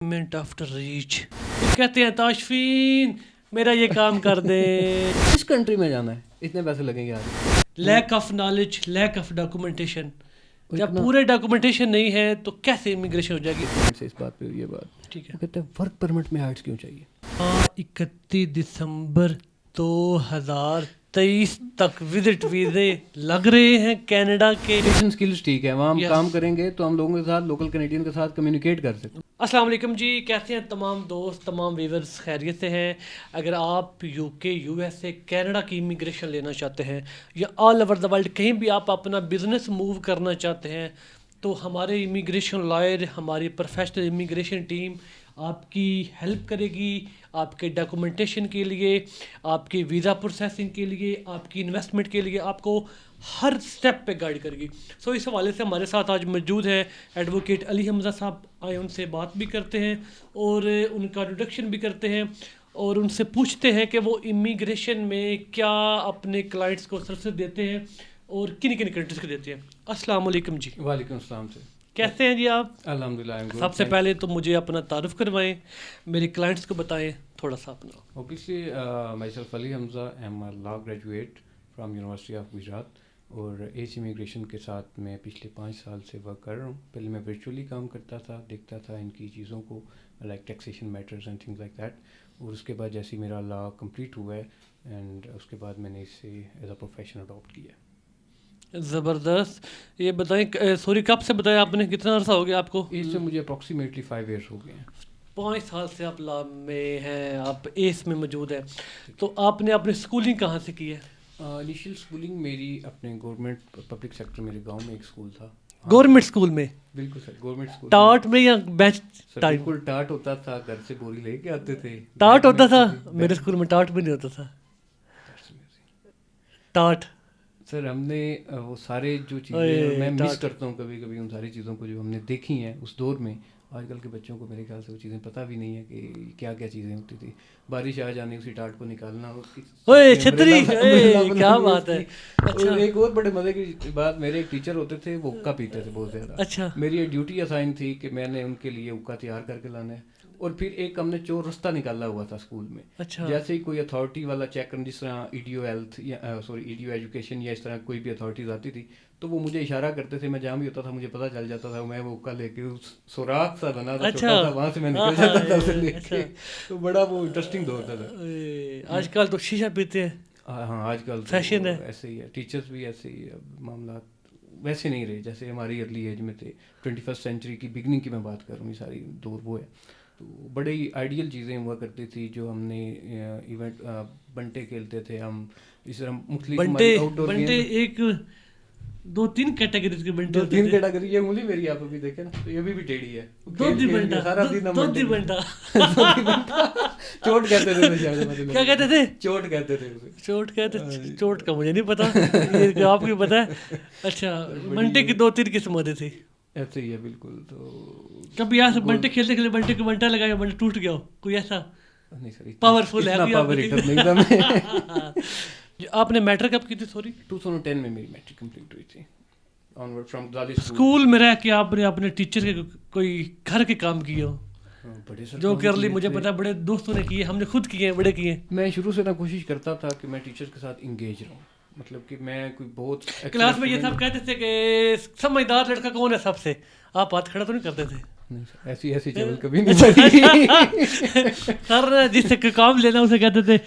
Minute after reach کہتے ہیں تاشفین میرا یہ کام کر دیں. کس کنٹری میں جانا ہے اتنے پیسے لگیں گے آج؟ Lack of knowledge, lack of documentation. جب پورے ڈاکومنٹیشن نہیں ہے تو کیسے امیگریشن ہو جائے گی؟ سے اس بات پہ یہ بات ٹھیک ہے. کہتے ہیں ورک پرمٹ میں آرٹس کیوں چاہیے؟ 31 دسمبر 2023 تک وزٹ ویزے لگ رہے ہیں کینیڈا کے. سکلز ٹھیک ہے, وہاں ہم کام کریں گے تو ہم لوگوں کے ساتھ, لوکل کینیڈین کے ساتھ کمیونیکیٹ کر سکتے ہیں. السلام علیکم جی, کیسے ہیں تمام دوست, تمام ویورز, خیریت سے ہیں؟ اگر آپ یو کے, یو ایس اے, کینیڈا کی امیگریشن لینا چاہتے ہیں یا آل اوور دا ورلڈ کہیں بھی آپ اپنا بزنس موو کرنا چاہتے ہیں تو ہمارے امیگریشن لائر, ہماری پروفیشنل امیگریشن ٹیم آپ کی ہیلپ کرے گی. آپ کے ڈاکومنٹیشن کے لیے, آپ کی ویزا پروسیسنگ کے لیے, آپ کی انویسٹمنٹ کے لیے آپ کو ہر سٹیپ پہ گائیڈ کرے گی. سو اس حوالے سے ہمارے ساتھ آج موجود ہے ایڈوکیٹ علی حمزہ صاحب. آئے ان سے بات بھی کرتے ہیں اور ان کا انٹروڈکشن بھی کرتے ہیں اور ان سے پوچھتے ہیں کہ وہ امیگریشن میں کیا اپنے کلائنٹس کو سروسز دیتے ہیں اور کن کن کنٹریز کو دیتے ہیں. السلام علیکم جی. وعلیکم السلام سے. کیسے ہیں جی آپ؟ الحمدللہ. سب سے پہلے تو مجھے اپنا تعارف کروائیں, میرے کلائنٹس کو بتائیں تھوڑا سا اپنا. Obviously my self Ali Hamza, I am a law graduate from university of Gujarat, اور ایج امیگریشن کے ساتھ میں پچھلے 5 سال سے ورک کر رہا ہوں. پہلے میں ورچولی کام کرتا تھا, دیکھتا تھا ان کی چیزوں کو, like taxation matters and things like that. اور اس کے بعد جیسے میرا لا کمپلیٹ ہوا ہے اینڈ اس کے بعد میں نے اسے ایز اے پروفیشن اڈاپٹ کیا. زبردست. یہ بتائیں, سوری کب سے بتایا آپ نے, کتنا عرصہ ہو گیا آپ کو؟ ایج سے مجھے اپروکسیمیٹلی 5 ایئرس ہو گئے ہیں. 5 سال سے آپ لا میں ہیں, آپ ایس میں موجود ہیں. تو آپ نے اپنی اسکولنگ کہاں سے کی ہے؟ انیشیل اسکولنگ میری اپنے گورنمنٹ پبلک سیکٹر, میرے گاؤں میں ایک اسکول تھا. گورنمنٹ اسکول میں؟ بالکل سر, گورنمنٹ اسکول. ٹاٹ میں یا بینچ ٹائپ؟ بالکل ٹاٹ ہوتا تھا, گھر سے بوری لے کے آتے تھے. ٹاٹ ہوتا تھا؟ میرے اسکول میں ٹاٹ بھی نہیں ہوتا تھا. ٹاٹ سر ہم نے وہ سارے جو چیزیں میں مس کرتا ہوں کبھی کبھی, ان ساری چیزوں کو جو ہم نے دیکھی ہیں اس دور میں. آج کل کے بچوں کو میرے خیال سے وہ چیزیں پتہ بھی نہیں ہے کہ کیا کیا چیزیں ہوتی تھی. بارش آ جانی, اسی ٹاٹ کو نکالنا, چھتری, کیا بات ہے. ایک اور بڑے مزے کی بات, میرے ایک ٹیچر ہوتے تھے, وہ حقہ پیتے تھے بہت زیادہ. اچھا. میری ایک ڈیوٹی اسائن تھی کہ میں نے ان کے لیے حقہ تیار کر کے لانا ہے. اور پھر ایک ہم نے چور رستہ نکالا ہوا تھا اسکول میں. جیسے ہی کوئی اتھارٹی والا چیک کرنا, جس طرح ای ڈی او ہیلتھ یا sorry E D O education یا اس طرح کوئی بھی اتھارٹیز آتی تھی, تو وہ مجھے اشارہ کرتے تھے. میں جہاں بھی ہوتا تھا مجھے پتہ چل جاتا تھا, میں وہ حقہ لے کے سوراخ سا بنا تھا چھوٹا سا, وہاں سے میں نکل جاتا تھا اسے لے کے. تو بڑا وہ انٹرسٹنگ دور تھا. آج کل تو شیشہ پیتے ہیں. ہاں آج کل فیشن ہے, ایسے ہی ہے. ٹیچرس بھی ایسے ہی, معاملات ویسے نہیں رہے جیسے ہماری ارلی ایج میں تھے. 21 سینچری کی بگننگ کی میں بات کر رہا ہوں, یہ ساری دور وہ ہے. تو بڑے ہی آئیڈیل چیزیں ہوا کرتی تھی جو ہم نے ایونٹ, بنٹے کھیلتے تھے ہم, اس طرح مختلف آؤٹ ڈور بنٹے. ایک 2-3 کیٹیگریز کے بنٹے, 2-3 کیٹیگری. یہ انگلی میری آپ ابھی دیکھیں نا, تو یہ بھی ٹیڑھی ہے. دودھی بنٹا چوٹ کہتے تھے. کیا کہتے تھے؟ چوٹ کہتے تھے. چوٹ کہتے تھے. چوٹ کا مجھے نہیں پتا, یہ آپ کو پتا ہے. اچھا, بنٹے کی 2-3 قسم ہوتی تھی. ایسے ہی ہے بالکل. تو کبھی یہاں سے بنٹے کھیلتے کھیلتے بنٹے کو بنٹا لگایا, بنٹا ٹوٹ گیا ہو, کوئی ایسا پاورفل ہے؟ آپ نے میٹرک کب کی تھی؟ سوری 2010 میں میری میٹرک کمپلیٹ ہوئی تھی. اسکول میں رہ کے آپ نے اپنے ٹیچر کے کوئی گھر کے کام کیے ہو؟ جو کر لی, مجھے پتا بڑے دوستوں نے کیے, ہم نے خود کیے, بڑے کیے. میں شروع سے کوشش کرتا تھا کہ میں ٹیچر کے ساتھ انگیج رہوں, مطلب کہ میں کوئی بہت کلاس میں یہ سب کہتے تھے کہ سمجھدار لڑکا کون ہے سب سے, آپ ہاتھ کھڑا تو نہیں کرتے تھے؟ ایسی چول کبھی نہیں. سر جس سے کام لینا اسے کہتے تھے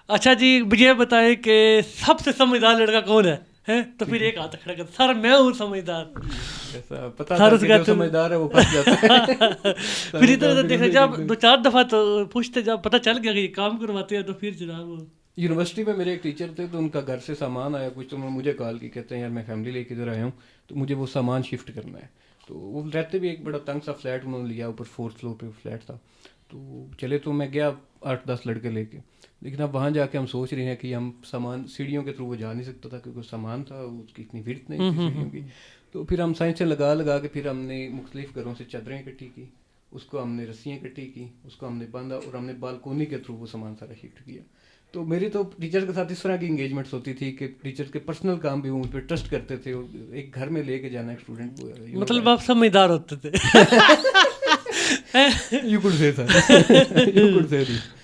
اچھا جی مجھے بتائیں کہ سب سے سمجھدار لڑکا کون ہے, تو پھر ایک ہاتھ کھڑا کرتا, سر میں ہوں سمجھدار. سمجھدار ہے وہ پھنس جاتا ہے. پھر ادھر دیکھا, جب 2-4 دفعہ تو پوچھتے, جب پتہ چل گیا کہ یہ کام کرواتے ہیں تو پھر جناب. یونیورسٹی میں میرے ایک ٹیچر تھے, تو ان کا گھر سے سامان آیا کچھ, تو انہوں نے مجھے کال کی, کہتے ہیں یار میں فیملی لے کے ادھر آیا ہوں, تو مجھے وہ سامان شفٹ کرنا ہے. تو وہ رہتے بھی ایک بڑا تنگ سا فلیٹ انہوں نے لیا, اوپر 4th فلور پہ فلیٹ تھا. تو چلے تو میں گیا 8-10 لڑکے لے کے, لیکن اب وہاں جا کے ہم سوچ رہے ہیں کہ ہم سامان سیڑھیوں کے تھرو وہ جا نہیں سکتا تھا کیونکہ سامان تھا, اس کی اتنی وڈتھ نہیں تھی سیڑھیوں کی. تو پھر ہم سائنس سے لگا کے پھر ہم نے مختلف گھروں سے چادریں اکٹھی کی, اس کو ہم نے رسیاں اکٹھی کی, اس کو ہم نے باندھا, اور ہم نے بالکونی کے تھرو وہ سامان سارا شفٹ کیا. تو میری تو ٹیچر کے ساتھ اس طرح کی انگیجمنٹس ہوتی تھی کہ ٹیچر کے پرسنل کام بھی وہ مجھ پہ ٹرسٹ کرتے تھے. ایک گھر میں لے کے جانا ایک اسٹوڈنٹ کو, مطلب آپ سمجھدار ہوتے تھے. You could say sir. You could say this.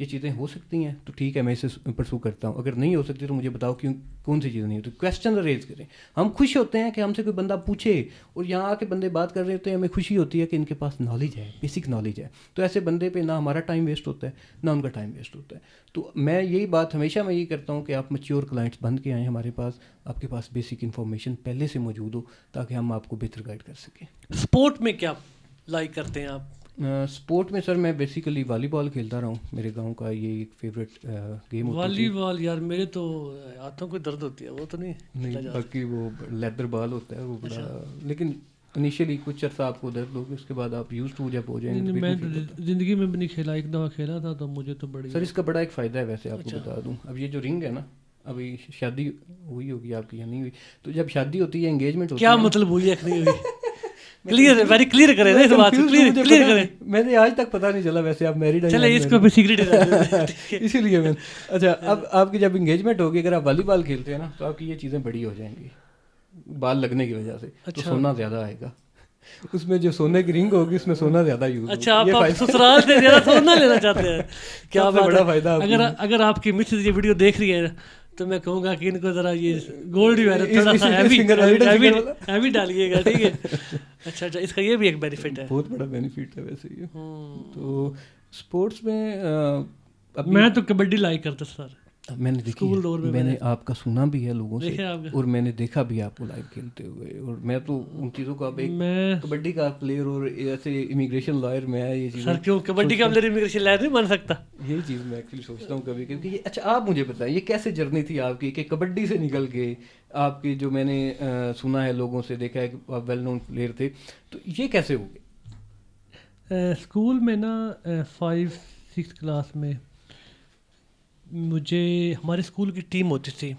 یہ چیزیں ہو سکتی ہیں تو ٹھیک ہے میں اسے پرسو کرتا ہوں, اگر نہیں ہو سکتی تو مجھے بتاؤ کیوں کون سی چیزیں نہیں ہوتی. کویسچن ریز کریں. ہم خوش ہوتے ہیں کہ ہم سے کوئی بندہ پوچھے, اور یہاں آ کے بندے بات کر رہے ہوتے ہیں, ہمیں خوشی ہوتی ہے کہ ان کے پاس نالج ہے, بیسک نالج ہے. تو ایسے بندے پہ نہ ہمارا ٹائم ویسٹ ہوتا ہے نہ ان کا ٹائم ویسٹ ہوتا ہے. تو میں یہی بات ہمیشہ میں یہی کرتا ہوں کہ آپ میچیور کلائنٹس بن کے آئیں ہمارے پاس, آپ کے پاس بیسک انفارمیشن پہلے سے موجود ہو تاکہ ہم آپ کو بہتر گائڈ کر سکیں. اسپورٹ میں کیا لائک کرتے ہیں آپ؟ اسپورٹ میں سر میں بیسیکلی والی بال کھیلتا رہا ہوں, میرے گاؤں کا یہ ایک فیوریٹ گیم ہوتی والی بال یار میرے تو ہاتھوں کو درد ہوتی ہے, وہ تو نہیں. باقی وہ لیدر بال ہوتا ہے وہ بڑا, لیکن انیشیلی کچھ عرصہ آپ کو درد ہوگی, اس کے بعد آپ یوز ٹو جب ہو جائیں گے. میں زندگی میں بھی نہیں کھیلا, ایک دفعہ کھیلا تھا تو مجھے تو بڑی. سر اس کا بڑا ایک فائدہ ہے ویسے آپ کو بتا دوں, اب یہ جو رنگ ہے نا, ابھی شادی ہوئی ہوگی آپ کی یا نہیں ہوئی, تو جب شادی ہوتی ہے انگیجمنٹ ہوتی ہے, کیا مطلب ہوئی ہے نہیں ہوئی؟ کلیئر ہے, ویری کلیئر کریں نا اس بات کو, کلیئر کریں. میں نے آج تک پتہ نہیں چلا ویسے آپ میرڈ ہیں, چلے اس کو سیکریٹ ہے اسی لیے میں. اچھا اب آپ کی جب انگیجمنٹ ہوگی, اگر آپ والی بال کھیلتے ہیں نا تو آپ کی یہ چیزیں بڑی ہو جائیں گی بال لگنے کی وجہ سے, تو سونا زیادہ آئے گا اس میں, جو سونے کی رنگ ہوگی اس میں سونا زیادہ یوز ہوگا. اچھا آپ سسرال سے زیادہ سونا لینا چاہتے ہیں, کیا بڑا فائدہ. اگر آپ کی مسز یہ ویڈیو دیکھ رہی ہے تو میں کہوں گا کہ ان کو ذرا یہ گولڈ جو ہے تھوڑا سا ہیوی ڈالیے گا, ٹھیک ہے. اچھا اس کا یہ بھی ایک بینیفٹ ہے, بہت بڑا بینیفٹ ہے ویسے یہ. تو اسپورٹس میں تو کبڈی لائک کرتا سر, میں نے دیکھی, میں نے آپ کا سنا بھی ہے لوگوں سے, اور میں نے دیکھا بھی آپ کو لائیو کھیلتے ہوئے, اور میں تو ان چیزوں کا کبڈی کا پلیئر اور ایسے امیگریشن لائر میں ہے یہ چیز. سر کیوں کبڈی کا پلیئر امیگریشن لائر نہیں بن سکتا؟ یہی چیز میں ایکچولی سوچتا ہوں کبھی کبھی. اچھا آپ مجھے بتائیں یہ کیسے جرنی تھی آپ کی کہ کبڈی سے نکل کے آپ کی, جو میں نے سنا ہے لوگوں سے دیکھا ہے کہ آپ ویل نون پلیئر تھے, تو یہ کیسے ہو گئے؟ اسکول میں نا 5-6 کلاس میں مجھے, ہمارے اسکول کی ٹیم ہوتی تھی,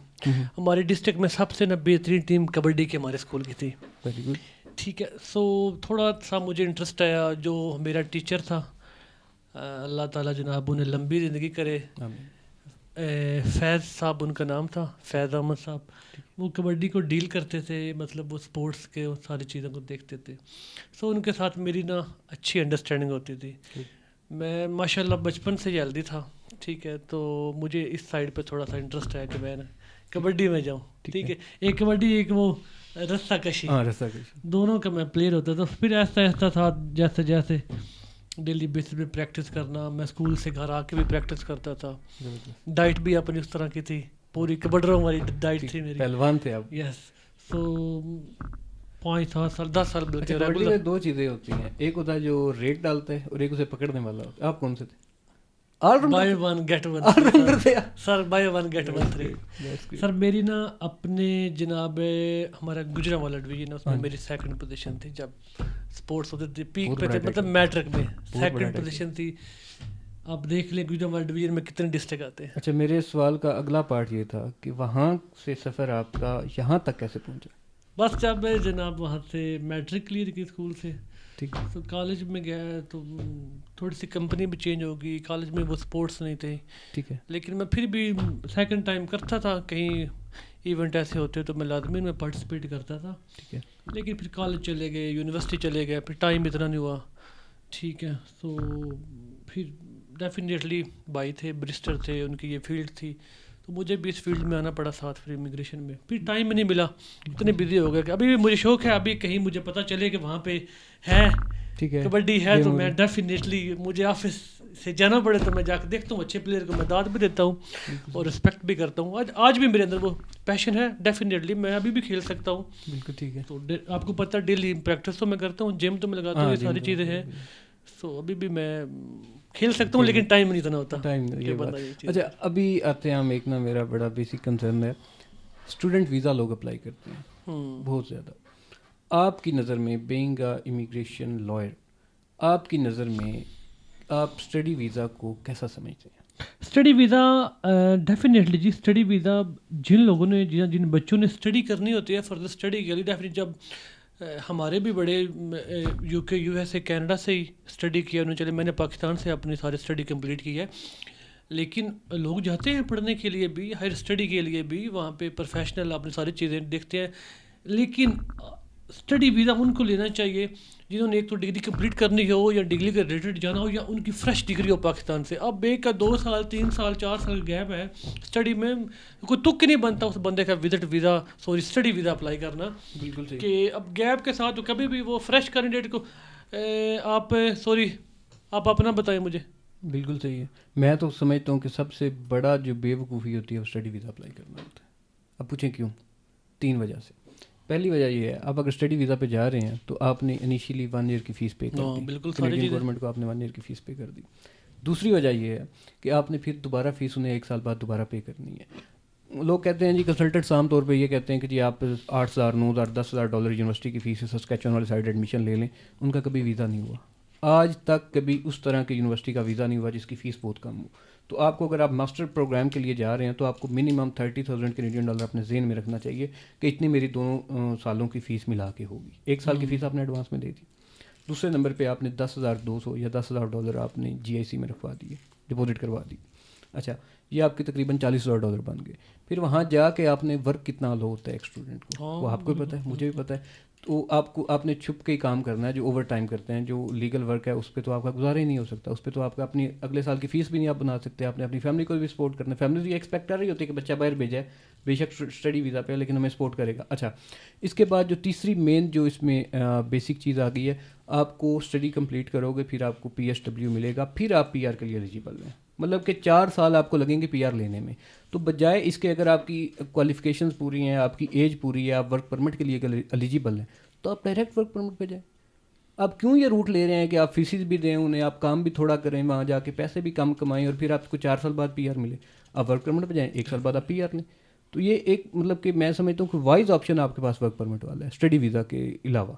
ہمارے ڈسٹرکٹ میں سب سے بہترین ٹیم کبڈی کی ہمارے اسکول کی تھی. Very good. ٹھیک ہے, سو تھوڑا سا مجھے انٹرسٹ آیا. جو میرا ٹیچر تھا, اللہ تعالیٰ جناب انہیں لمبی زندگی کرے, فیض صاحب ان کا نام تھا, فیض احمد صاحب, وہ کبڈی کو ڈیل کرتے تھے, مطلب وہ اسپورٹس کے ساری چیزوں کو دیکھتے تھے. سو ان کے ساتھ میری نا اچھی انڈرسٹینڈنگ ہوتی تھی. میں ماشاء اللہ بچپن سے جلدی تھا, ٹھیک ہے, تو مجھے اس سائڈ پہ تھوڑا سا انٹرسٹ ہے کہ میں کبڈی میں جاؤں. ٹھیک ہے, ایک کبڈی ایک وہ رسہ کشی, دونوں کا میں پلیئر ہوتا تھا. پھر ایسا ایسا تھا جیسے جیسے ڈیلی بیسس پہ پریکٹس کرنا, میں اسکول سے گھر آ کے بھی پریکٹس کرتا تھا. ڈائٹ بھی اپنی اس طرح کی تھی, پوری کبڈروں والی ڈائٹ تھی میری. پہلوان تھے آپ؟ یس. سو 5-7 سال 10 سال بلکہ. کبڈی میں 2 چیزیں ہوتی ہیں, ایک ہوتا ہے جو ریٹ ڈالتا ہے اور ایک اسے پکڑنے والا ہوتا ہے. آپ کون سے تھے؟ Buy one get one sir, buy one get one 3. Sir میری نا اپنے جناب ہمارا گجرا والا ڈویژن ہے, اس میں میری 2nd پوزیشن تھی جب اسپورٹس ہوتے تھے, پیک پہ تھے, مطلب میٹرک میں 2nd پوزیشن تھی. آپ دیکھ لیں گجرا والا ڈویژن میں کتنے ڈسٹرکٹ آتے ہیں. اچھا میرے سوال کا اگلا پارٹ یہ تھا کہ وہاں سے سفر آپ کا یہاں تک کیسے پہنچا؟ بس جب جناب وہاں سے میٹرک کلیئر کی اسکول سے, ٹھیک ہے, تو کالج میں گیا تو تھوڑی سی کمپنی بھی چینج ہوگی, کالج میں وہ اسپورٹس نہیں تھے, ٹھیک ہے, لیکن میں پھر بھی 2nd ٹائم کرتا تھا, کہیں ایونٹ ایسے ہوتے تو میں لازمی میں پارٹیسپیٹ کرتا تھا, ٹھیک ہے. لیکن پھر کالج چلے گئے, یونیورسٹی چلے گئے, پھر ٹائم اتنا نہیں ہوا, ٹھیک ہے. تو پھر ڈیفینیٹلی بھائی تھے, برسٹر تھے, ان کی یہ فیلڈ تھی, تو مجھے بھی اس فیلڈ میں آنا پڑا ساتھ. پھر امیگریشن میں پھر ٹائم نہیں ملا, اتنے بزی ہو گئے کہ ابھی بھی مجھے شوق ہے, ابھی کہیں مجھے پتہ چلے کہ وہاں پہ ہے کبڈی ہے تو میں ڈیفینیٹلی, مجھے آفس سے جانا پڑے تو میں جا کے دیکھتا ہوں, اچھے پلیئر کو میں داد بھی دیتا ہوں اور رسپیکٹ بھی کرتا ہوں. آج بھی میرے اندر وہ پیشن ہے, ڈیفینیٹلی میں ابھی بھی کھیل سکتا ہوں. بالکل ٹھیک ہے. تو آپ کو پتہ ڈیلی پریکٹس تو میں کرتا ہوں, جم تو میں لگاتا ہوں, یہ ساری چیزیں ہیں. سو ابھی بھی میں کھیل سکتا ہوں, لیکن ٹائم نہیں اتنا ہوتا. اچھا ابھی آتے ہیں ہم, ایک نا میرا بڑا بیسک کنسرن ہے, اسٹوڈنٹ ویزا لوگ اپلائی کرتے ہیں بہت زیادہ. آپ کی نظر میں بینگ اے امیگریشن لائر, آپ کی نظر میں آپ اسٹڈی ویزا کو کیسا سمجھتے ہیں؟ اسٹڈی ویزا ڈیفینیٹلی جی, اسٹڈی ویزا جن لوگوں نے جن بچوں نے اسٹڈی کرنی ہوتی ہے فردر اسٹڈی کے لیے, ڈیفینیٹلی جب ہمارے بھی بڑے یو کے یو ایس اے کینیڈا سے ہی اسٹڈی کیا انہوں نے, چلے میں نے پاکستان سے اپنی ساری اسٹڈی کمپلیٹ کی ہے, لیکن لوگ جاتے ہیں پڑھنے کے لیے بھی, ہائر اسٹڈی کے لیے بھی, وہاں پہ پروفیشنل اپنی ساری چیزیں دیکھتے ہیں, لیکن اسٹڈی ویزا ان کو لینا چاہیے جنہوں نے ایک تو ڈگری کمپلیٹ کرنی ہو یا ڈگری کے ریلیٹڈ جانا ہو یا ان کی فریش ڈگری ہو پاکستان سے. اب ایک کا 2 سال 3 سال 4 سال کا گیپ ہے اسٹڈی میں, کوئی تک نہیں بنتا اس بندے کا visit visa study visa apply کرنا. بالکل صحیح. کہ اب گیپ کے ساتھ کبھی بھی وہ فریش کینڈیڈیٹ کو آپ اپنا بتائیں مجھے. بالکل صحیح ہے. میں تو سمجھتا ہوں کہ سب سے بڑا جو بے وقوفی ہوتی ہے وہ اسٹڈی ویزا اپلائی کرنا ہوتا ہے. اب پوچھیں کیوں؟ 3 وجہ سے. پہلی وجہ یہ ہے, آپ اگر اسٹڈی ویزا پہ جا رہے ہیں تو آپ نے انیشیلی 1 ایئر کی فیس پے کر دی. بالکل کینیڈین گورنمنٹ کو آپ نے 1 ایئر کی فیس پے کر دی. دوسری وجہ یہ ہے کہ آپ نے پھر دوبارہ فیس انہیں 1 سال بعد دوبارہ پے کرنی ہے. لوگ کہتے ہیں جی کنسلٹنٹس عام طور پہ یہ کہتے ہیں کہ جی آپ $8,000 $9,000 $10,000 یونیورسٹی کی فیس ہے, سسکیچوان والی سائڈ ایڈمیشن لے لیں. ان کا کبھی ویزا نہیں ہوا. آج تک کبھی اس طرح کی یونیورسٹی کا ویزا نہیں ہوا جس کی فیس بہت کم ہو. تو آپ کو اگر آپ ماسٹر پروگرام کے لیے جا رہے ہیں تو آپ کو منیمم $30,000 اپنے ذہن میں رکھنا چاہیے کہ اتنی میری دونوں سالوں کی فیس ملا کے ہوگی. 1 سال کی فیس آپ نے ایڈوانس میں دے دی. دوسرے نمبر پہ آپ نے $10,200 یا $10,000 آپ نے GIC میں رکھوا دیے, ڈپازٹ کروا دی. اچھا, یہ آپ کے تقریباً $40,000 بن گئے. پھر وہاں جا کے آپ نے ورک کتنا لو ہوتا ہے ایک اسٹوڈنٹ کو, وہ آپ کو بھی پتہ ہے, مجھے بھی پتہ ہے. تو آپ نے چھپ کے ہی کام کرنا ہے. جو اوور ٹائم کرتے ہیں, جو لیگل ورک ہے, اس پہ تو آپ کا گزارا ہی نہیں ہو سکتا. اس پہ تو آپ کا اپنی اگلے سال کی فیس بھی نہیں آپ بنا سکتے. آپ نے اپنی فیملی کو بھی سپورٹ کرنا ہے. فیملی یہ ایکسپیکٹ کر رہی ہوتی ہے کہ بچہ باہر بھیجا ہے, بے شک اسٹڈی ویزا پہ, لیکن ہمیں سپورٹ کرے گا. اچھا, اس کے بعد جو تیسری مین جو اس میں بیسک چیز آ گئی ہے, آپ کو اسٹڈی کمپلیٹ کرو گے, پھر آپ کو PSW ملے گا, پھر آپ PR کے لیے ایلیجیبل ہیں. مطلب کہ 4 سال آپ کو لگیں گے PR لینے میں. تو بجائے اس کے اگر آپ کی کوالیفیکیشنز پوری ہیں, آپ کی ایج پوری ہے, آپ ورک پرمٹ کے لیے ایلیجیبل ہیں, تو آپ ڈائریکٹ ورک پرمٹ پہ جائیں. آپ کیوں یہ روٹ لے رہے ہیں کہ آپ فیسز بھی دیں انہیں, آپ کام بھی تھوڑا کریں وہاں جا کے, پیسے بھی کم کمائیں, اور پھر آپ کو 4 سال بعد PR ملے. آپ ورک پرمٹ پہ جائیں, 1 سال بعد آپ PR لیں. تو یہ ایک مطلب کہ میں سمجھتا ہوں کہ وائز آپشن آپ کے پاس ورک پرمٹ والا ہے اسٹڈی ویزا کے علاوہ.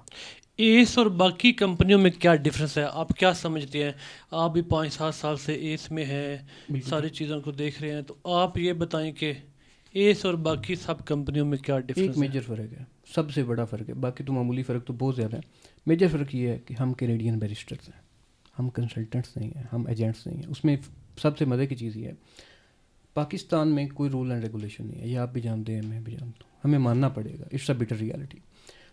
ایس اور باقی کمپنیوں میں کیا ڈفرینس ہے, آپ کیا سمجھتے ہیں؟ آپ بھی 5-7 سال سے ایس میں ہیں, ساری چیزوں کو دیکھ رہے ہیں, تو آپ یہ بتائیں کہ ایس اور باقی سب کمپنیوں میں کیا ڈفرینس ہے؟ ایک میجر فرق ہے, سب سے بڑا فرق ہے, باقی تو معمولی فرق تو بہت زیادہ ہے. میجر فرق یہ ہے کہ ہم کینیڈین بیرسٹرز ہیں, ہم کنسلٹنٹس نہیں ہیں, ہم ایجنٹس نہیں ہیں. اس میں سب سے مزے کی چیز یہ ہے, پاکستان میں کوئی رول اینڈ ریگولیشن نہیں ہے. یہ آپ بھی جانتے ہیں, میں بھی جانتا ہوں, ہمیں ماننا پڑے گا. It's a better reality.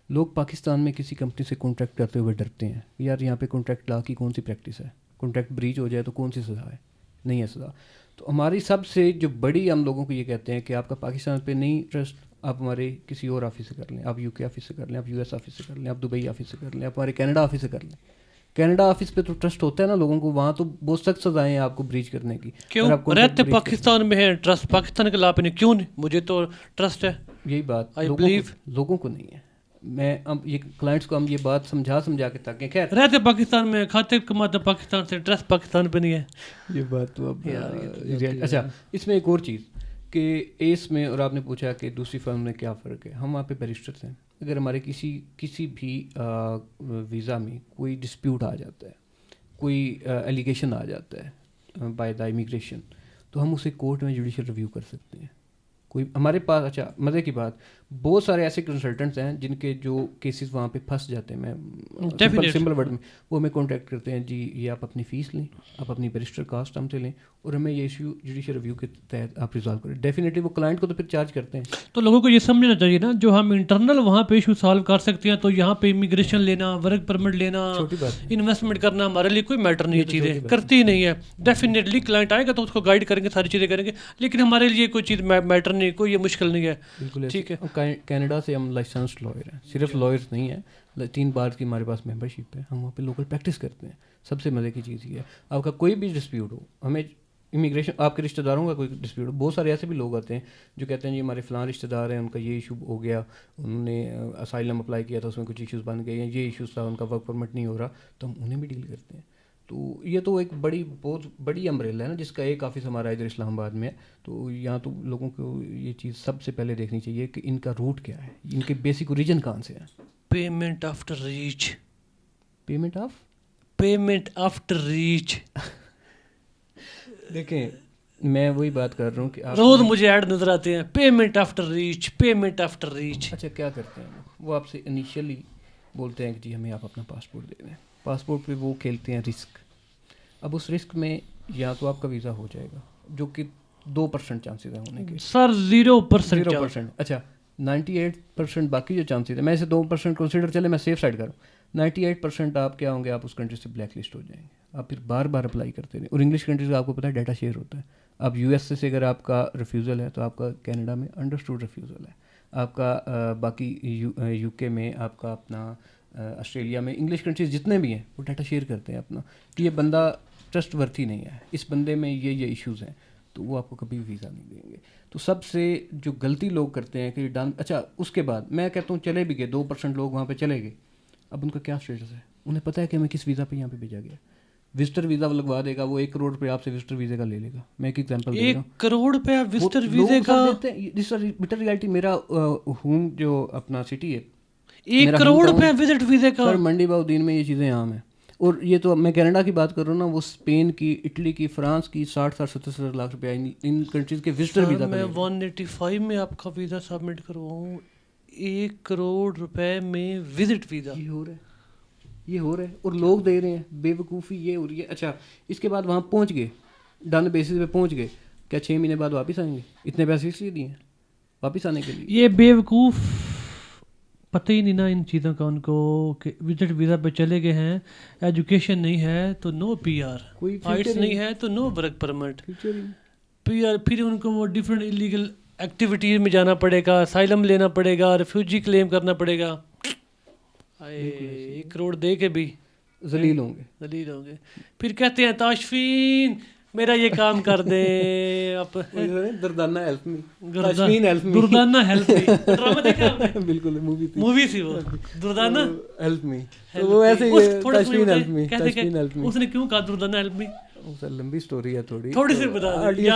لوگ پاکستان میں کسی کمپنی سے کانٹریکٹ کرتے ہوئے ڈرتے ہیں, یار یہاں پہ کانٹریکٹ لا کی کون سی پریکٹس ہے, کانٹریکٹ بریچ ہو جائے تو کون سی سزا ہے, نہیں ہے سزا. تو ہماری سب سے جو بڑی, ہم لوگوں کو یہ کہتے ہیں کہ آپ کا پاکستان پہ نہیں ٹرسٹ, آپ ہمارے کسی اور آفس سے کر لیں, آپ UK آفس سے کر لیں, آپ US آفس سے کر لیں, آپ دبئی آفس سے کر لیں, آپ ہمارے کینیڈا آفس سے کر لیں. کینیڈا آفس پہ تو ٹرسٹ ہوتا ہے نا لوگوں کو, وہاں تو بہت سخت سزائیں ہیں آپ کو بریچ کرنے کی. کیوں رہتے پاکستان میں ہے ٹرسٹ, پاکستان کے لا پہ نہیں, کیوں نہیں؟ مجھے تو ٹرسٹ ہے. یہی بات لوگوں کو نہیں ہے. میں اب یہ کلائنٹس کو ہم یہ بات سمجھا کے تاکہ خیر رہتے پاکستان میں, کھاتے کماتے پاکستان سے, ٹرسٹ پاکستان پہ نہیں ہے. یہ بات تو اب اچھا, اس میں ایک اور چیز کہ ایس میں, اور آپ نے پوچھا کہ دوسری فرم میں کیا فرق ہے, ہم وہاں پہ بیرسٹرس ہیں. اگر ہمارے کسی بھی ویزا میں کوئی ڈسپیوٹ آ جاتا ہے, کوئی ایلیگیشن آ جاتا ہے بائی دا امیگریشن, تو ہم اسے کورٹ میں جوڈیشل ریویو کر سکتے ہیں. کوئی ہمارے پاس, اچھا مزے کی بات, بہت سارے ایسے کنسلٹنٹس ہیں جن کے جو کیسز وہاں پہ پھنس جاتے ہیں, میں سمپل ورڈ میں وہ ہمیں کانٹیکٹ کرتے ہیں, جی یہ آپ اپنی فیس لیں, آپ اپنی بیرسٹر کاسٹ ہم سے لیں, اور ہمیں یہ ایشو جوڈیشل ریویو کے تحت آپ ریزالو کریں. ڈیفینیٹلی وہ کلائنٹ کو تو پھر چارج کرتے ہیں. تو لوگوں کو یہ سمجھنا چاہیے نا, جو ہم انٹرنل وہاں پہ ایشو سالو کر سکتے ہیں, تو یہاں پہ امیگریشن لینا, ورک پرمٹ لینا, انویسٹمنٹ کرنا ہمارے لیے کوئی میٹر نہیں ہے, چیزیں کرتی ہی نہیں ہے. ڈیفینیٹلی کلائنٹ آئے گا تو اس کو گائڈ کریں گے, ساری چیزیں کریں گے, لیکن ہمارے لیے کوئی چیز میٹر نہیں, کوئی یہ مشکل نہیں ہے. بالکل ٹھیک ہے. کینیڈا سے ہم لائسنسڈ لائر ہیں, صرف لائرس نہیں ہیں, 3 بار کی ہمارے پاس ممبرشپ ہے, ہم وہاں پہ لوکل پریکٹس کرتے ہیں. سب سے مزے کی چیز یہ ہے, آپ کا کوئی بھی ڈسپیوٹ ہو, ہمیں امیگریشن, آپ کے رشتہ داروں کا کوئی ڈسپیوٹ ہو, بہت سارے ایسے بھی لوگ آتے ہیں جو کہتے ہیں جی ہمارے فلاں رشتہ دار ہیں, ان کا یہ ایشو ہو گیا, انہوں نے اسائلم اپلائی کیا تھا, اس میں کچھ ایشوز بن گئے, یا یہ ایشوز تھا, ان کا ورک پرمٹ نہیں ہو رہا, تو ہم انہیں بھی ڈیل کرتے ہیں. تو یہ تو ایک بہت بڑی امبریلا ہے نا, جس کا ایک آفس ہمارا ادھر اسلام آباد میں ہے. تو یہاں تو لوگوں کو یہ چیز سب سے پہلے دیکھنی چاہیے کہ ان کا روٹ کیا ہے, ان کے بیسک اوریجن کہاں سے ہے. Payment after reach, payment after reach. دیکھیں میں وہی بات کر رہا ہوں کہ روز مجھے ایڈ نظر آتے ہیں, payment after reach, payment after reach. اچھا کیا کرتے ہیں وہ آپ سے انیشیلی بولتے ہیں کہ جی ہمیں آپ اپنا پاسپورٹ دے دیں. پاسپورٹ پہ وہ کھیلتے ہیں رسک. اب اس رسک میں یا تو آپ کا ویزا ہو جائے گا, جو کہ 2% چانسز ہیں ہونے کے, سر 0%. اچھا 98% باقی جو چانسز ہے، میں اسے 2% کنسیڈر چلے میں سیف سائڈ کروں، 98% آپ کیا ہوں گے، آپ اس کنٹری سے بلیک لسٹ ہو جائیں گے، آپ پھر بار بار اپلائی کرتے رہیں. اور انگلش کنٹریز کا آپ کو پتہ ہے ڈیٹا شیئر ہوتا ہے. اب یو ایس سے اگر آپ کا ریفیوزل ہے تو آپ کا کینیڈا میں انڈرسٹوڈ ریفیوزل ہے، آپ کا باقی یو کے میں، آپ کا اپنا آسٹریلیا میں، انگلش کنٹریز جتنے بھی ہیں وہ ڈیٹا شیئر کرتے ہیں اپنا کہ یہ بندہ ٹرسٹ ورتھی نہیں ہے، اس بندے میں یہ ایشوز ہیں، تو وہ آپ کو کبھی ویزا نہیں دیں گے. تو سب سے جو غلطی لوگ کرتے ہیں کہ اچھا اس کے بعد میں کہتا ہوں چلے بھی گئے 2% لوگ وہاں پہ چلے گئے، اب ان کا کیا اسٹیٹس ہے؟ انہیں پتہ ہے کہ ہمیں کس ویزا پہ یہاں پہ بھیجا گیا. وزٹر ویزا لگوا دے گا، وہ 1 کروڑ روپے آپ سے وزٹر ویزے کا لے لے گا. میں ایک ایگزامپل دے رہا ہوں، 1 کروڑ روپے وزٹر ویزے کا دیتے ہیں. جس بٹر ریالٹی میرا ہوم جو اپنا سٹی ہے، 1 کروڑ روپے وزٹ ویزے کا. سر منڈی باؤدین میں یہ چیزیں عام ہیں. اور یہ تو میں کینیڈا کی بات کر رہا ہوں نا، وہ اسپین کی، اٹلی کی، فرانس کی 60-70 لاکھ روپے ان کنٹریز کے وزٹر ویزا. میں 185 میں آپ کا ویزا سبمٹ کرواؤں، 1 کروڑ روپے میں وزٹ ویزا. یہ ہو رہا ہے اور لوگ دے رہے ہیں. بے وقوفی یہ ہو رہی ہے. اچھا اس کے بعد وہاں پہنچ گئے، ڈن بیسس پہ پہنچ گئے، کیا 6 مہینے بعد واپس آئیں گے؟ اتنے پیسے اس لیے دیے ہیں واپس آنے کے لیے. یہ بے وقوف پتہ ہی نہیں نا ان چیزوں کا ان کو کہ وزٹ ویزا پہ چلے گئے ہیں، ایجوکیشن نہیں ہے تو نو پی آر، آئٹس نہیں ہے تو no work permit, P R پھر ان کو وہ ڈفرینٹ ایلیگل ایکٹیویٹیز میں جانا پڑے گا، اسائلم لینا پڑے گا، ریفیوجی کلیم کرنا پڑے گا. 1 کروڑ دے کے بھی ذلیل ہوں گے. پھر کہتے ہیں تاشفین میرا یہ کام کر دیں، Durdana help me, Durdana help me. Drama دیکھا آپ نے؟ بالکل مووی تھی وہ دردانہ ہیلپ می. وہ ایسے ہی Tashfeen help me, Tashfeen help me. اس نے کیوں کہا دردانہ ہیلپ می؟ سر لمبی سٹوری ہے تھوڑی سی بتا دیں.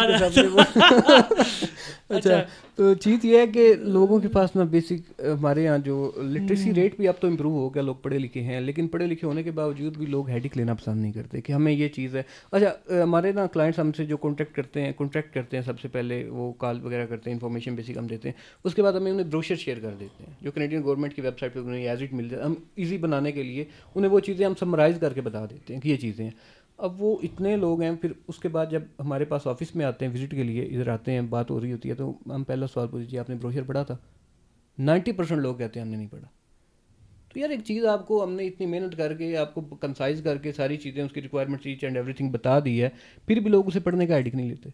اچھا تو چیز یہ ہے کہ لوگوں کے پاس نا بیسک ہمارے یہاں جو لٹریسی ریٹ بھی اب تو امپروو ہو گیا، لوگ پڑھے لکھے ہیں، لیکن پڑھے لکھے ہونے کے باوجود بھی لوگ ہیڈک لینا پسند نہیں کرتے کہ ہمیں یہ چیز ہے. اچھا ہمارے نا کلائنٹس ہم سے جو کانٹیکٹ کرتے ہیں سب سے پہلے وہ کال وغیرہ کرتے ہیں، انفارمیشن بیسک ہم دیتے ہیں، اس کے بعد ہمیں انہیں بروشر شیئر کر دیتے ہیں جو کینیڈین گورنمنٹ کی ویب سائٹ پہ انہیں ایز اٹ مل جائے. ہم ایزی بنانے کے لیے انہیں وہ چیزیں ہم سمرائز کر کے بتا دیتے ہیں کہ یہ چیزیں ہیں. اب وہ اتنے لوگ ہیں، پھر اس کے بعد جب ہمارے پاس آفس میں آتے ہیں وزٹ کے لیے، ادھر آتے ہیں، بات ہو رہی ہوتی ہے، تو ہم پہلا سوال پوچھتے ہیں آپ نے بروشر پڑھا تھا؟ 90% لوگ کہتے ہیں ہم نے نہیں پڑھا. تو یار ایک چیز آپ کو ہم نے اتنی محنت کر کے آپ کو کنسائز کر کے ساری چیزیں اس کی requirements each and everything بتا دی ہے، پھر بھی لوگ اسے پڑھنے کا ہیڈک نہیں لیتے.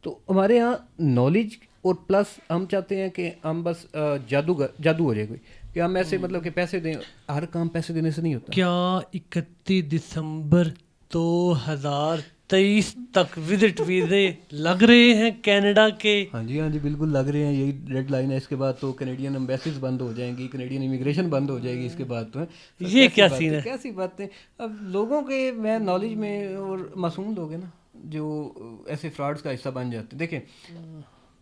تو ہمارے یہاں نالج اور پلس ہم چاہتے ہیں کہ ہم بس جادو ہو جائے کوئی کہ ہم ایسے مطلب کہ پیسے دیں، ہر کام پیسے دینے سے نہیں ہوتا. کیا 31 دسمبر 2023 تک وزٹ ویزے لگ رہے ہیں کینیڈا کے؟ ہاں جی بالکل لگ رہے ہیں، یہی ڈیڈ لائن ہے. اس کے بعد تو کینیڈین ایمبیسیز بند ہو جائیں گی، کینیڈین امیگریشن بند ہو جائے گی. اس کے بعد تو یہ کیا سین ہے؟ کیسی باتیں. اب لوگوں کے میں نالج میں اور معصوم لوگ ہیں نا جو ایسے فراڈس کا حصہ بن جاتے ہیں. دیکھیں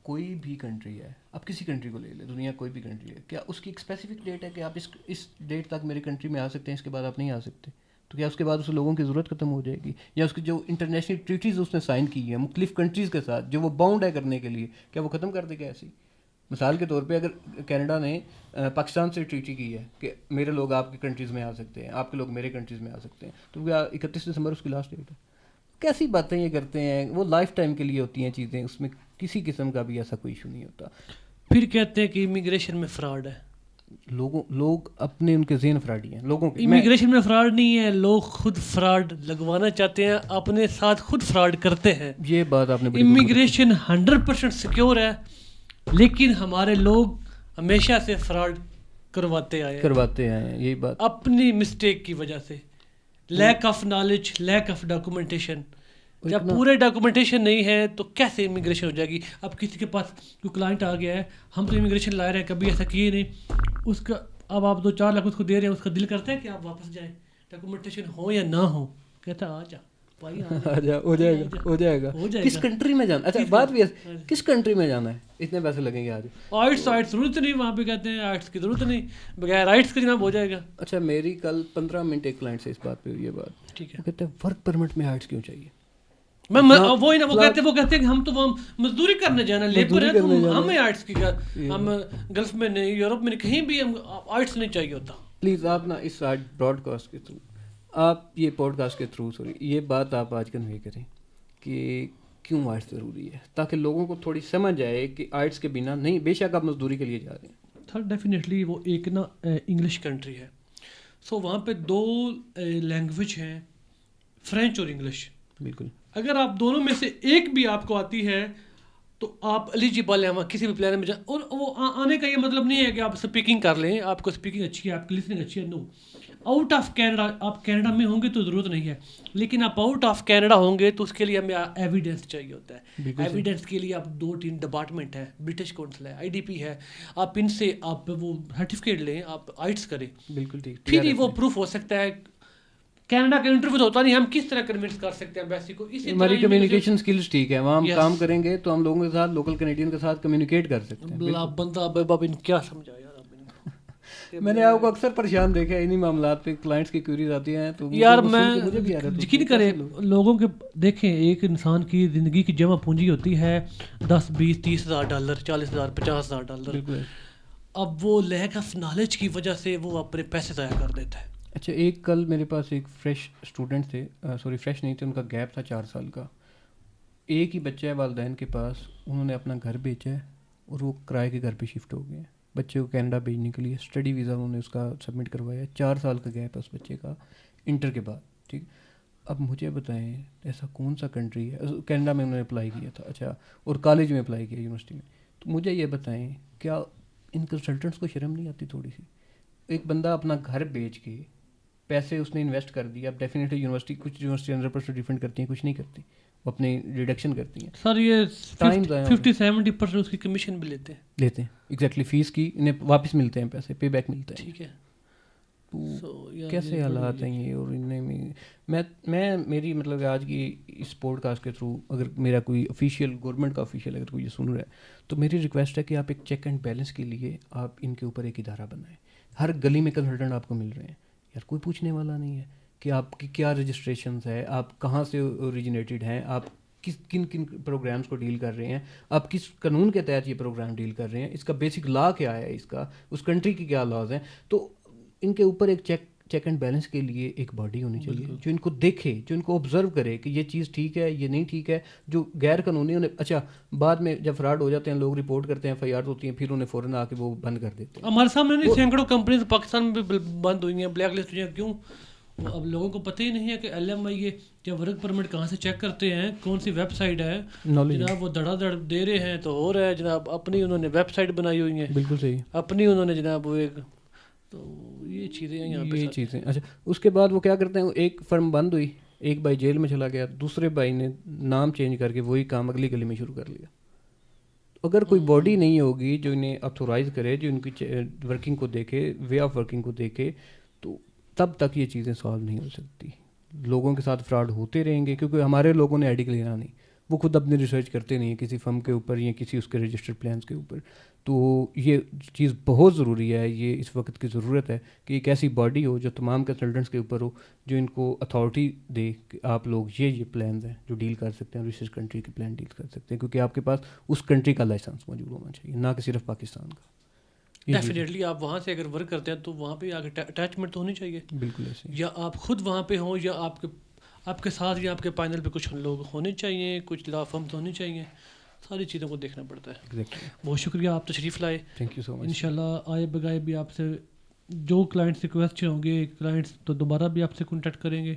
کوئی بھی کنٹری ہے، آپ کسی کنٹری کو لے لیں، دنیا کوئی بھی کنٹری ہے، کیا اس کی ایک اسپیسیفک ڈیٹ ہے کہ آپ اس ڈیٹ تک میری کنٹری میں آ سکتے ہیں، اس کے بعد آپ نہیں آ سکتے؟ تو کیا اس کے بعد اس لوگوں کی ضرورت ختم ہو جائے گی؟ یا اس کی جو انٹرنیشنل ٹریٹیز اس نے سائن کی ہیں مختلف کنٹریز کے ساتھ جو وہ باؤنڈ ہے کرنے کے لیے، کیا وہ ختم کر دے گا ایسی؟ مثال کے طور پہ اگر کینیڈا نے پاکستان سے ٹریٹی کی ہے کہ میرے لوگ آپ کی کنٹریز میں آ سکتے ہیں، آپ کے لوگ میرے کنٹریز میں آ سکتے ہیں، تو کیا 31 دسمبر اس کی لاسٹ ڈیٹ ہے؟ کیسی باتیں یہ کرتے ہیں. وہ لائف ٹائم کے لیے ہوتی ہیں چیزیں، اس میں کسی قسم کا بھی ایسا کوئی ایشو نہیں ہوتا. پھر کہتے ہیں کہ امیگریشن میں فراڈ ہے. لوگ اپنے ان کے ذہن فراڈی ہیں. لوگوں کے امیگریشن میں فراڈ نہیں ہے، لوگ خود فراڈ لگوانا چاہتے ہیں، اپنے ساتھ خود فراڈ کرتے ہیں. یہ بات آپ نے امیگریشن 100% سیکیور ہے، لیکن ہمارے لوگ ہمیشہ سے فراڈ کرواتے آئے ہیں یہی بات اپنی مسٹیک کی وجہ سے. Lack of knowledge, lack of documentation. جب پورے ڈاکومنٹیشن نہیں ہے تو کیسے امیگریشن ہو جائے گی؟ اب کسی کے پاس کوئی کلائنٹ آ گیا ہے، ہم تو امیگریشن لائے رہے ہیں، کبھی ایسا کیے نہیں، اس کا اب آپ 2-4 لاکھ اس کو دے رہے ہیں، اس کا دل کرتا ہے کہ آپ واپس جائیں، ڈاکومنٹیشن ہو یا نہ ہو، کہتا ہے آ جا بھائی، ہو جائے گا. کس کنٹری میں جانا؟ اچھا بات بھی ہے، کس کنٹری میں جانا ہے؟ اتنے پیسے لگیں گے آج. آئٹس ضرورت نہیں، وہاں پہ کہتے ہیں آئٹس کی ضرورت نہیں، بغیر آئٹس کے جناب ہو جائے گا. اچھا میری کل 15 منٹ ایک کلائنٹ سے اس بات پہ ہوئی ہے بات. ٹھیک ہے، وہ کہتے ہیں ورک پرمٹ میں آئٹس کیوں چاہیے؟ وہ کہتے ہیں کہ ہم تو وہاں مزدوری کرنے جانا، لیبر ہے، تو ہمیں آئٹس کی، ہم گلف میں نہیں، یورپ میں نہیں، کہیں بھی ہم آئٹس نہیں چاہیے ہوتا. پلیز آپ نا اس براڈ کاسٹ کے تھرو، آپ یہ پوڈ کاسٹ کے تھرو یہ بات آپ آج کنوے کریں کہ کیوں آئٹس ضروری ہے, تاکہ لوگوں کو تھوڑی سمجھ آئے کہ آئٹس کے بنا نہیں, بے شک آپ مزدوری کے لیے جا رہے ہیں. سر ڈیفینیٹلی وہ ایک نا انگلش کنٹری ہے, سو وہاں پہ 2 لینگویج ہیں, فرینچ اور انگلش. بالکل. اگر آپ دونوں میں سے ایک بھی آپ کو آتی ہے تو آپ ایلیجیبل ہیں وہاں کسی بھی پلان میں جائیں. اور وہ آنے کا یہ مطلب نہیں ہے کہ آپ اسپیکنگ کر لیں, آپ کو اسپیکنگ اچھی ہے, آپ کی لسننگ اچھی ہے. نو, آؤٹ آف کینیڈا, آپ کینیڈا میں ہوں گے تو ضرورت نہیں ہے, لیکن آپ آؤٹ آف کینیڈا ہوں گے تو اس کے لیے ہمیں ایویڈنس چاہیے ہوتا ہے. ایویڈنس کے لیے آپ 2-3 ڈپارٹمنٹ ہیں, برٹش کونسل ہے, IDP ہے, آپ ان سے آپ وہ سرٹیفکیٹ لیں, آپ آئٹس کریں. بالکل ٹھیک. پھر ہی وہ پروف ہو سکتا ہے. کینیڈا کا انٹرویو تو ہوتا نہیں, ہم کس طرح کنونس کر سکتے ہیں ایمبیسی کو. اسی ہماری کمیونیکیشن سکلز ٹھیک ہے, وہاں ہم کام کریں گے تو ہم لوگوں کے ساتھ, لوکل کینیڈین کے ساتھ کمیونیکیٹ کر سکتے ہیں. بندہ بابا کیا سمجھا یار. میں نے آپ کو اکثر پریشان دیکھا ہے انہی معاملات پہ, کلائنٹس کی کوئریز آتی ہیں تو یار میں یقین کریں لوگوں کے, دیکھیں ایک انسان کی زندگی کی جمع پونجی ہوتی ہے $10,000-20,000 $40,000 $50,000. اب وہ لیک آف نالج کی وجہ سے وہ اپنے پیسے ضائع کر دیتا ہے. اچھا, ایک کل میرے پاس ایک فریش اسٹوڈنٹ تھے, سوری فریش نہیں تھے, ان کا گیپ تھا 4 سال کا. ایک ہی بچہ ہے والدین کے پاس, انہوں نے اپنا گھر بیچا ہے اور وہ کرائے کے گھر پہ شفٹ ہو گئے ہیں بچے کو کینیڈا بھیجنے کے لیے. اسٹڈی ویزا انہوں نے اس کا سبمٹ کروایا ہے. 4 سال کا گیپ ہے اس بچے کا انٹر کے بعد. ٹھیک, اب مجھے بتائیں ایسا کون سا کنٹری ہے, کینیڈا میں انہوں نے اپلائی کیا تھا, اچھا, اور کالج میں اپلائی کیا یونیورسٹی میں. تو مجھے یہ بتائیں کیا ان کنسلٹنٹس کو شرم نہیں آتی تھوڑی سی؟ ایک بندہ اپنا گھر بیچ کے پیسے اس نے انویسٹ کر دیا. اب ڈیفینیٹلی یونیورسٹی, کچھ یونیورسٹی 100% ریفنڈ کرتی ہیں, کچھ نہیں کرتی, وہ اپنے ریڈکشن کرتی ہیں. سر یہ 50-70% اس کی کمیشن بھی لیتے ہیں ایگزیکٹلی, فیس کی انہیں واپس ملتے ہیں پیسے, پے بیک ملتا ہے. ٹھیک ہے, تو کیسے حالات ہیں یہ. اور ان میں میری مطلب آج کی اس پوڈ کاسٹ کے تھرو اگر میرا کوئی آفیشیل, گورنمنٹ کا آفیشیل اگر کوئی یہ سن رہا ہے تو میری ریکویسٹ ہے کہ آپ ایک چیک اینڈ بیلنس کے لیے آپ ان کے اوپر ایک ادارہ بنائیں. ہر گلی میں کنسلٹنٹ آپ کو مل رہے ہیں یار, کوئی پوچھنے والا نہیں ہے کہ آپ کی کیا رجسٹریشنز ہے, آپ کہاں سے اوریجنیٹڈ ہیں, آپ کن پروگرامز کو ڈیل کر رہے ہیں, آپ کس قانون کے تحت یہ پروگرام ڈیل کر رہے ہیں, اس کا بیسک لا کیا ہے, اس کا اس کنٹری کی کیا لاز ہیں. تو ان کے اوپر ایک چیک اینڈ بیلنس کے لیے ایک باڈی ہونی چاہیے جو ان کو دیکھے, جو ان کو آبزرو کرے کہ یہ چیز ٹھیک ہے, یہ نہیں ٹھیک ہے. جو غیر قانونی انہیں, اچھا بعد میں جب فراڈ ہو جاتے ہیں لوگ رپورٹ کرتے ہیں, FIR ہوتی ہیں, پھر انہیں فوراً آ کے وہ بند کر دیتے ہیں. ہمارے سامنے نہیں, سینکڑوں کمپنیز پاکستان میں بھی بند ہوئی ہیں, بلیک لسٹ ہوئی ہیں. کیوں؟ اب لوگوں کو پتہ ہی نہیں ہے کہ LMI یا ورک پرمٹ کہاں سے چیک کرتے ہیں, کون سی ویب سائٹ ہے جناب, وہ دڑا دڑ دے رہے ہیں تو ہو رہا ہے جناب. اپنی انہوں نے ویب سائٹ بنائی ہوئی ہیں, بالکل صحیح, اپنی انہوں نے جناب وہ ایک, تو یہ چیزیں ہیں یہاں پہ, یہ چیزیں. اچھا, اس کے بعد وہ کیا کرتے ہیں, ایک فرم بند ہوئی, ایک بھائی جیل میں چلا گیا, دوسرے بھائی نے نام چینج کر کے وہی کام اگلی گلی میں شروع کر لیا. اگر کوئی باڈی نہیں ہوگی جو انہیں اتھورائز کرے, جو ان کی ورکنگ کو دیکھے, وے آف ورکنگ کو دیکھے, تو تب تک یہ چیزیں سالو نہیں ہو سکتی. لوگوں کے ساتھ فراڈ ہوتے رہیں گے کیونکہ ہمارے لوگوں نے آئی ڈی لینا نہیں, وہ خود اپنی ریسرچ کرتے نہیں ہیں کسی فرم کے اوپر یا کسی اس کے رجسٹرڈ پلانس کے اوپر. تو یہ چیز بہت ضروری ہے, یہ اس وقت کی ضرورت ہے کہ ایک ایسی باڈی ہو جو تمام کنسلٹنٹس کے اوپر ہو, جو ان کو اتھارٹی دے کہ آپ لوگ یہ پلانز ہیں جو ڈیل کر سکتے ہیں, ریسرچ کنٹری کے پلان ڈیل کر سکتے ہیں, کیونکہ آپ کے پاس اس کنٹری کا لائسنس موجود ہونا چاہیے, نہ کہ صرف پاکستان کا. ڈیفینیٹلی آپ وہاں سے اگر ورک کرتے ہیں تو وہاں پہ آگے اٹیچمنٹ تو ہونی چاہیے. بالکل ایسے, یا آپ خود وہاں پہ ہوں, یا آپ کے ساتھ یا آپ کے پینل پہ کچھ لوگ ہونے چاہیے, کچھ لا فرمز ہونے چاہیے. ساری چیزوں کو دیکھنا پڑتا ہے. بہت شکریہ, آپ تشریف لائے. تھینک یو سو مچ. انشاءاللہ آئے بگائے بھی آپ سے جو کلائنٹس ریکویسٹ ہوں گے, کلائنٹس تو دوبارہ بھی آپ سے کانٹیکٹ کریں گے.